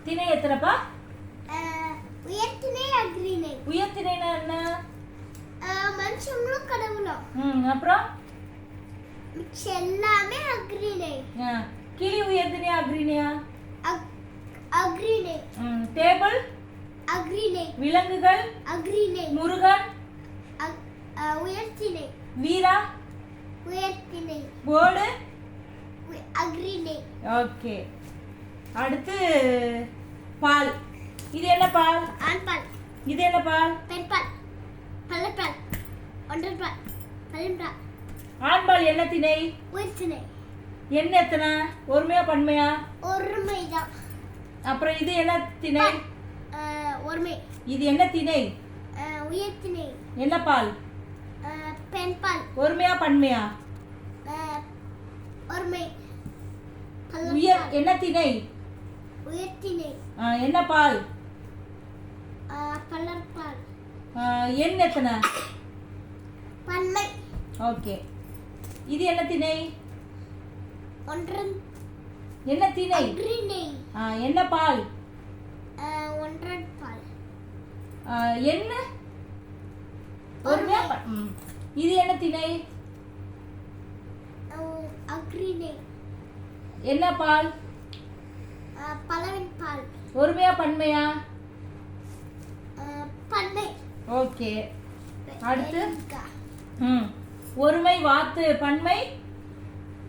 திணை எத்தனைப்பா? உயர்த்திணை அக்ரிணை. உயர்த்திணைனா என்ன? மனுஷங்களும் கடவுளும். அப்புறம் எல்லாமே அக்ரிணை. கிளி உயர்த்திணையா அக்ரிணையா? அக்ரிணை. டேபிள் அக்ரிணை. விலங்குகள் அக்ரிணை. முருகன் உயர்த்திணை. வீரா உயர்த்திணை. போர்டு அக்ரிணை. ஓகே. அடுத்து பால். இது என்ன பால்? ஆண்பால். இது என்ன பால்? பெண்பால். பல்லப்பால். ஒன்றன்பால். பல்லன்பால். ஆண்பால் என்ன திணை? உயர்த்திணை. என்ன எத்தனை? ஒருமையா பன்மையா? ஒருமைதான். அப்புறம் இது என்ன திணை? ஒருமை. இது என்ன திணை? உயர்த்திணை. என்ன பால்? பெண்பால். ஒருமையா பன்மையா? ஒருமை. என்ன திணை? உயர்த்திணை. என்ன பால்? பல்லற்பால். எண் எத்தனை? பன்மை. ஓகே. இது என்ன திணை? ஒன்றன். என்ன திணை? அக்ரிணை. என்ன பால்? ஒன்றன் பால். என்ன? ஒருமையா இது என்ன திணை? அக்ரிணை. என்ன பால்? பலவின் பால். ஒருமையா பன்மையா? பன்மை. ஓகே. அடுத்து ஒருமை வாத்து. பன்மை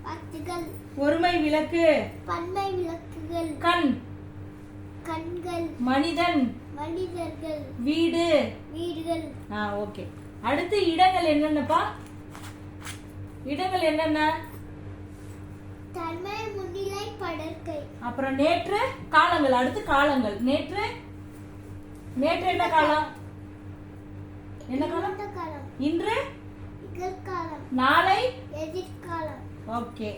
வாத்துகள். ஒருமை விளக்கு. பன்மை விளக்குகள். கண் கண்கள். மனிதன். மனிதர்கள். வீடு வீடுகள். ஓகே. அடுத்து இடங்கள் என்னென்னப்பா? இடங்கள் என்னென்ன? தன்மை, முன்னிலை, படர்க்கை. அப்புறம் நேற்று. காலங்கள். அடுத்து காலங்கள். நேற்று. நேற்று என்ன காலம்? என்ன காலம்? காலம். இன்று நிகழ்காலம். நாளை எதிர்காலம். ஓகே.